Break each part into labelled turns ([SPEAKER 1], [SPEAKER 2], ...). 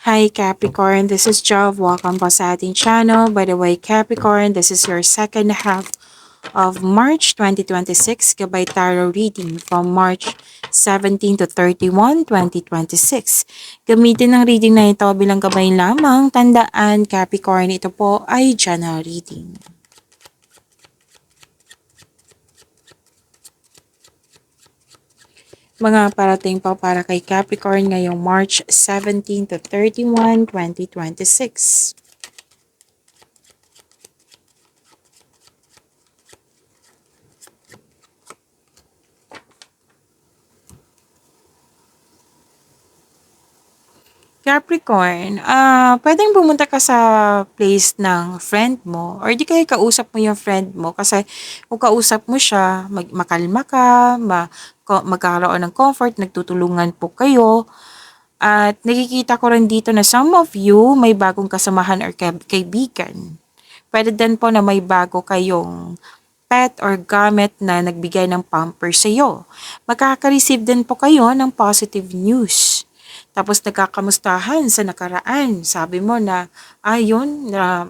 [SPEAKER 1] Hi Capricorn, this is Jove. Welcome po sa ating channel. By the way, Capricorn, this is your second half of March 2026 Gabay Tarot reading from March 17 to 31, 2026. Gamitin ng reading na ito bilang gabay lamang. Tandaan, Capricorn, ito po ay general reading. Mga parating pa para kay Capricorn ngayong March 17 to 31, 2026. Capricorn, pwedeng pumunta ka sa place ng friend mo or di kaya kausap mo yung friend mo kasi kung kausap mo siya, makalma ka, magkakaroon ng comfort, nagtutulungan po kayo. At nakikita ko rin dito na some of you may bagong kasamahan or kaibigan. Pwede din po na may bago kayong pet or gamit na nagbigay ng pamper sa iyo. Makaka-receive din po kayo ng positive news. Tapos nagkakamustahan sa nakaraan. Sabi mo na, ayun, na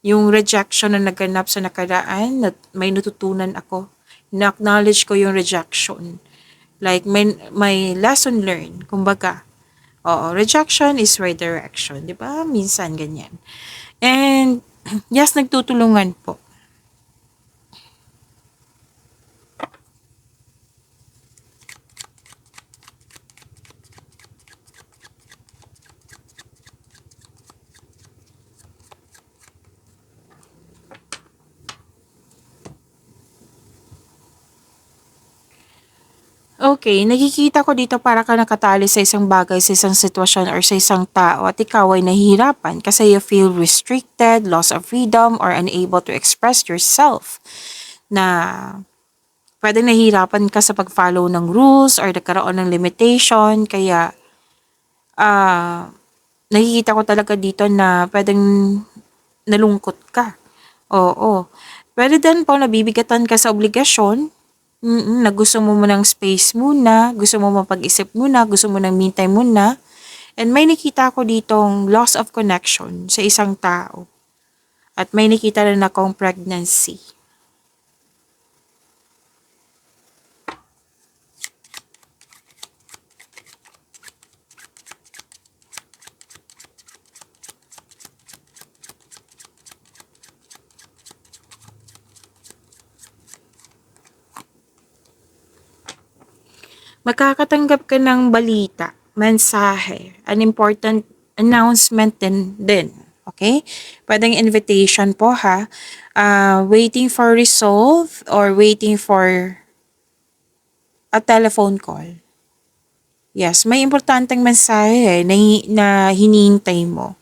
[SPEAKER 1] yung rejection na naganap sa nakaraan, na may natutunan ako. Na-acknowledge ko yung rejection. Like, may lesson learned. Kumbaga, oo, rejection is redirection. Di ba? Minsan ganyan. And, yes, nagtutulungan po. Okay, nakikita ko dito para ka nakatali sa isang bagay, sa isang sitwasyon or sa isang tao at ikaw ay nahihirapan kasi you feel restricted, loss of freedom, or unable to express yourself. Na pwedeng nahihirapan ka sa pag-follow ng rules or nagkaroon ng limitation. Kaya nakikita ko talaga dito na pwedeng nalungkot ka. Oo. Pwede din po nabibigatan ka sa obligasyon. Na gusto mo ng space muna, gusto mo mapag-isip muna, gusto mo ng me time muna. And may nakita ko ditong loss of connection sa isang tao. At may nakita rin akong pregnancy. Makakatanggap ka ng balita, mensahe, an important announcement din. Okay? Pwedeng invitation po ha. Waiting for resolve or waiting for a telephone call. Yes, may importanteng mensahe na hinihintay mo.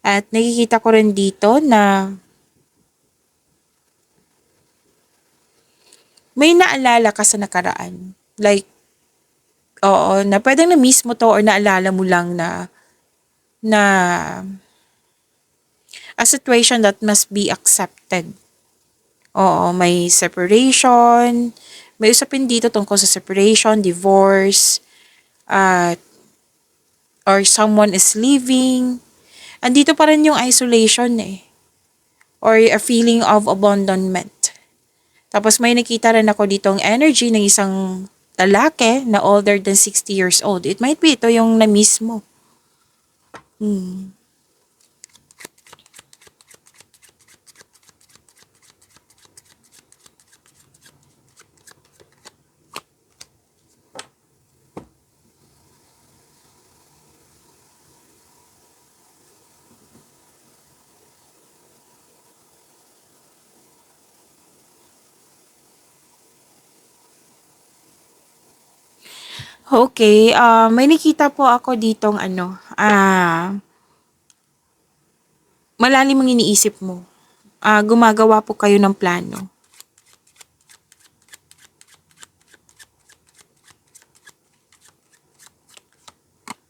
[SPEAKER 1] At nakikita ko rin dito na may naalala ka sa nakaraan. Like, oo, na pwedeng na-miss mo to or naalala mo lang na a situation that must be accepted. Oo, may separation, may usapin dito tungkol sa separation, divorce, or someone is leaving. Andito pa rin yung isolation or a feeling of abandonment. Tapos may nakita rin ako ditong energy ng isang lalaki na older than 60 years old. It might be ito yung na-miss mo. Okay, may nakita po ako ditong malalim ang iniisip mo. Gumagawa po kayo ng plano.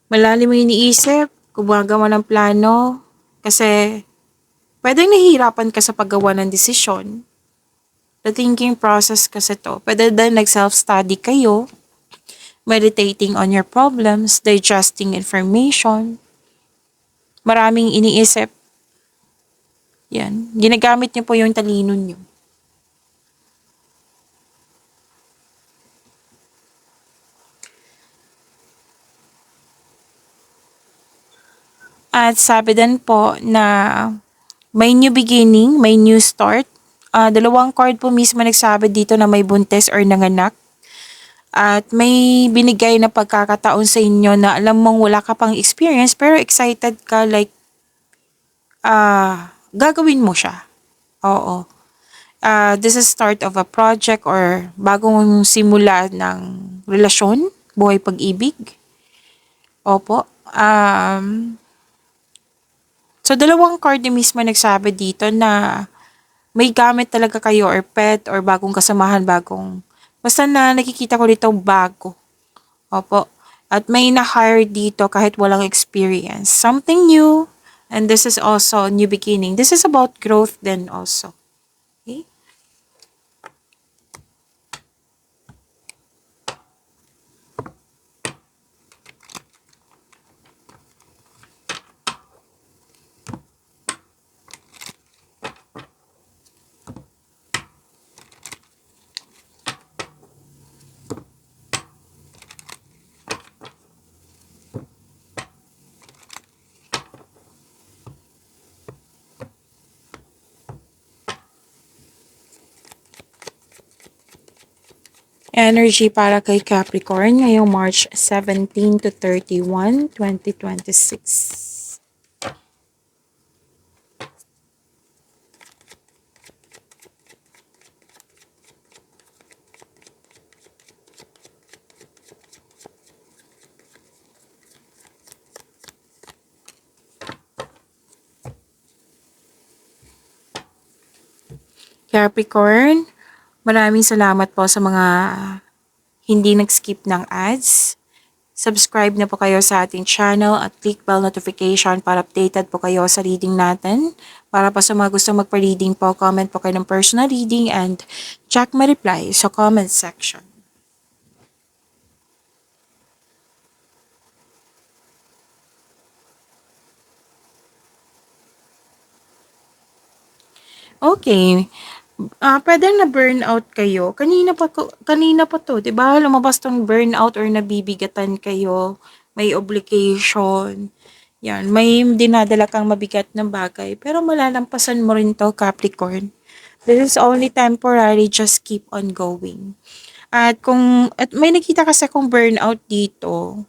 [SPEAKER 1] Malalim ang iniisip, gumagawa ng plano, kasi pwedeng nahihirapan ka sa paggawa ng desisyon. The thinking process kasi to. Pwede din nag-self-study kayo, meditating on your problems, digesting information, maraming iniisip. Yan. Ginagamit niyo po yung talino niyo. At sabi din po na may new beginning, may new start. Dalawang card po mismo nagsabi dito na may buntis or nanganak. At may binigay na pagkakataon sa inyo na alam mong wala ka pang experience pero excited ka like gagawin mo siya. Oo. This is start of a project or bagong simula ng relasyon, buhay pag-ibig. Opo. So dalawang card na mismo nagsabi dito na may gamit talaga kayo or pet or bagong kasamahan, basta na nakikita ko dito bago. Opo. At may na-hire dito kahit walang experience. Something new. And this is also new beginning. This is about growth then also. Okay? Energy para kay Capricorn ngayong March 17 to 31, 2026. Capricorn, maraming salamat po sa mga hindi nag-skip ng ads. Subscribe na po kayo sa ating channel at click bell notification para updated po kayo sa reading natin. Para pa sa mga gusto magpa-reading po, comment po kayo ng personal reading and check my reply sa comment section. Okay. Pwede na burnout kayo. Kanina pa 'to, 'di ba? Lumabas tong burnout or nabibigatan kayo, may obligation. 'Yan, may dinadala kang mabigat na bagay, pero malalampasan mo rin 'to, Capricorn. This is only temporary, just keep on going. At may nakita kasi akong burnout dito.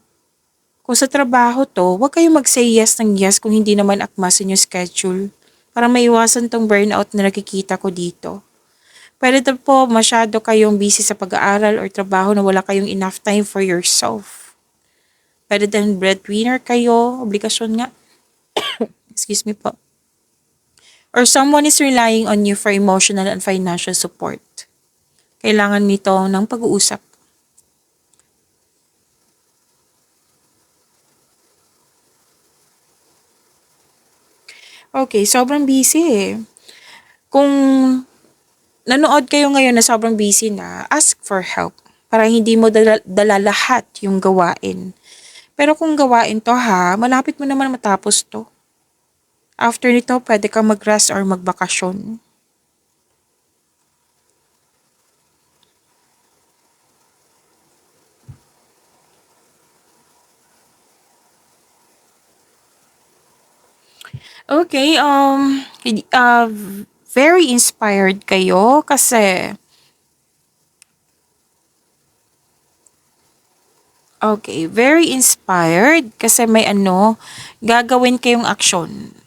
[SPEAKER 1] Kung sa trabaho 'to, huwag kayong mag-say yes ng yes kung hindi naman akma sa inyong schedule. Para maiwasan tong burnout na nakikita ko dito. Puwede din po masyado kayong busy sa pag-aaral or trabaho na wala kayong enough time for yourself. Puwede din breadwinner kayo, obligasyon nga. Excuse me po. Or someone is relying on you for emotional and financial support. Kailangan nito ng pag-uusap. Okay, sobrang busy eh. Kung nanood kayo ngayon na sobrang busy na, ask for help para hindi mo dala lahat yung gawain. Pero kung gawain to ha, malapit mo naman matapos to. After nito, pwede kang mag-rest or magbakasyon. Okay, very inspired kayo kasi very inspired kasi may gagawin kayong aksyon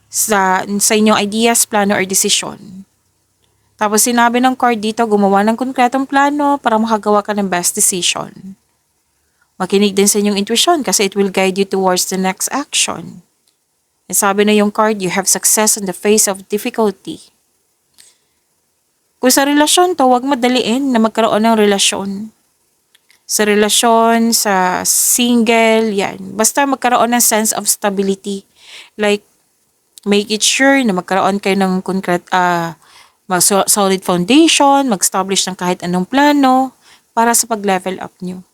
[SPEAKER 1] sa inyong ideas, plano, or desisyon. Tapos sinabi ng card dito, gumawa ng konkretong plano para makagawa ka ng best decision. Makinig din sa inyong intuition kasi it will guide you towards the next action. And sabi na yung card, you have success in the face of difficulty. Kung sa relasyon to, huwag madaliin na magkaroon ng relasyon. Sa relasyon, sa single, yan. Basta magkaroon ng sense of stability. Like, make it sure na magkaroon kayo ng solid foundation, mag-establish ng kahit anong plano para sa pag-level up nyo.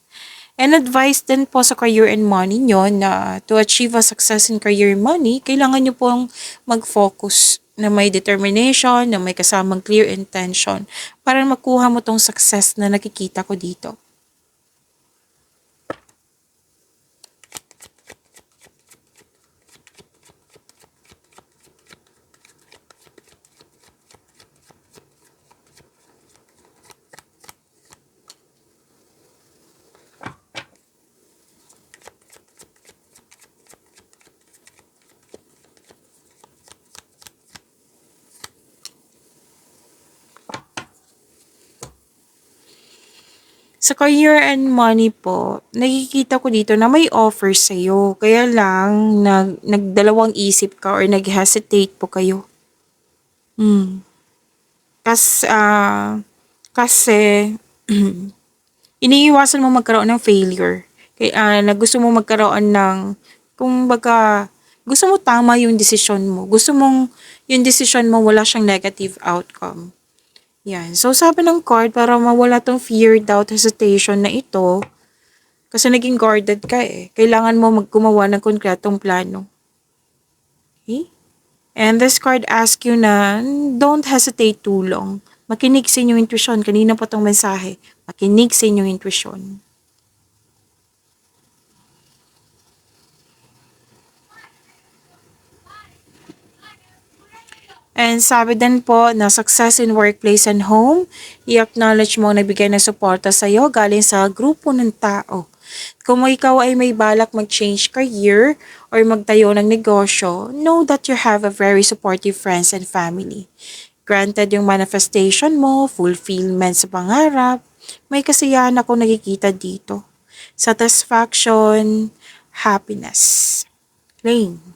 [SPEAKER 1] And advice din po sa career and money nyo na to achieve a success in career and money, kailangan nyo pong mag-focus na may determination, na may kasamang clear intention para makuha mo tong success na nakikita ko dito. Sa career and money po, nakikita ko dito na may offer sa'yo. Kaya lang, nagdalawang isip ka or nag-hesitate po kayo. Hmm. Kas, kasi, iniiwasan mo magkaroon ng failure. Kaya, na gusto mo magkaroon ng, kung baga, gusto mo tama yung desisyon mo. Gusto mong yung desisyon mo wala siyang negative outcome. Yan. So, sabi ng card, para mawala tong fear, doubt, hesitation na ito, kasi naging guarded ka eh. Kailangan mo maggumawa ng konkretong plano. Okay? And this card asks you na, don't hesitate too long. Makinig sa inyong intuition. Kanina pa tong mensahe. Makinig sa inyong intuition. And sabi din po na success in workplace and home, i-acknowledge mo na bigay ng suporta sa iyo galing sa grupo ng tao. Kung ikaw ay may balak mag-change career or magtayo ng negosyo, know that you have a very supportive friends and family. Granted yung manifestation mo, fulfillment sa pangarap, may kasiyahan ako nakikita dito. Satisfaction, happiness. Lane.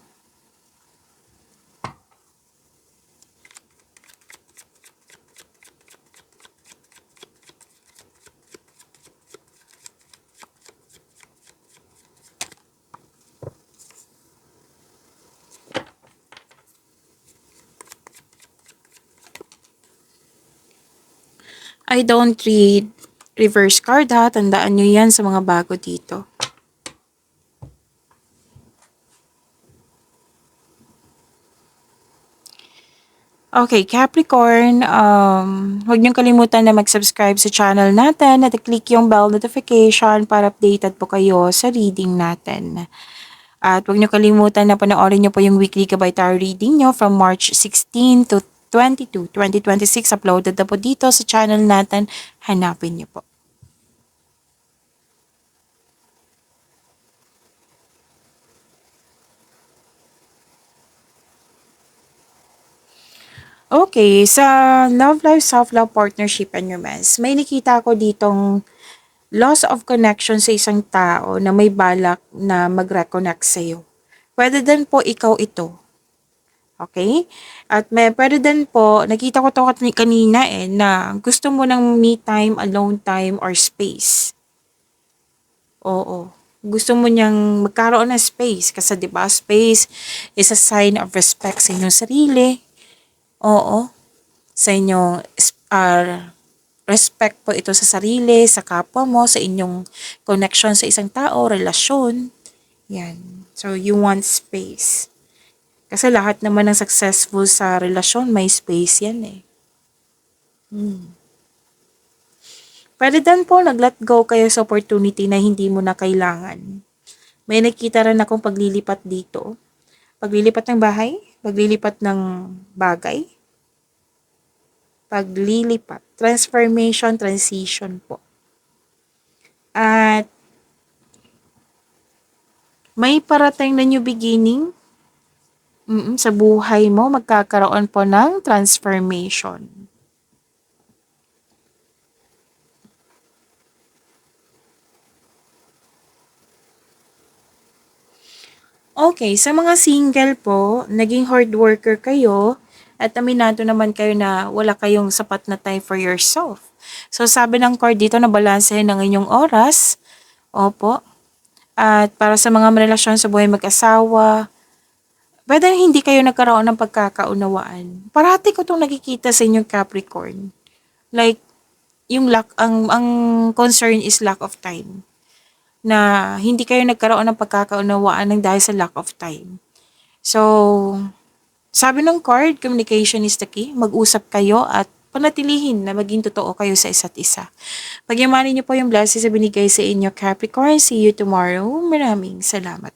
[SPEAKER 1] I don't read reverse card ha. Tandaan nyo yan sa mga bago dito. Okay, Capricorn, huwag niyong kalimutan na mag-subscribe sa channel natin at i-click yung bell notification para updated po kayo sa reading natin. At huwag niyo kalimutan na panoorin niyo po yung weekly Gabay Tarot reading niyo from March 16 to 22, 2026. Uploaded na po dito sa channel natin. Hanapin niyo po. Okay, sa love life, self-love, partnership, and romance, may nakita ko ditong loss of connection sa isang tao na may balak na mag-reconnect sa'yo. Pwede din po ikaw ito. Okay? At pwede din po, nakita ko to kanina eh, na gusto mo ng me time, alone time, or space. Oo. Gusto mo niyang magkaroon ng space. Kasi 'di ba space is a sign of respect sa inyong sarili. Oo. Sa inyong respect po ito sa sarili, sa kapwa mo, sa inyong connection sa isang tao, relasyon. Yan. So, you want space. Kasi lahat naman ng successful sa relasyon, may space yan eh. Pwede din po nag-let go kayo sa opportunity na hindi mo na kailangan. May nakita rin akong paglilipat dito. Paglilipat ng bahay, paglilipat ng bagay, paglilipat, transformation, transition po. At may parating na new beginning sa buhay mo, magkakaroon po ng transformation. Okay, sa mga single po, naging hard worker kayo at aminado naman kayo na wala kayong sapat na time for yourself. So sabi ng card dito na balansehin ang inyong oras. Opo. At para sa mga relasyon sa buhay mag-asawa, pwede hindi kayo nagkaroon ng pagkakaunawaan. Parati ko itong nakikita sa inyong Capricorn. Like, yung ang concern is lack of time. na hindi kayo nagkaroon ng pagkakaunawaan ng dahil sa lack of time. So, sabi ng card, communication is the key. Mag-usap kayo at panatilihin na maging totoo kayo sa isa't isa. Pagyamanin niyo po yung blessings na binigay sa inyo, Capricorn. See you tomorrow. Maraming salamat.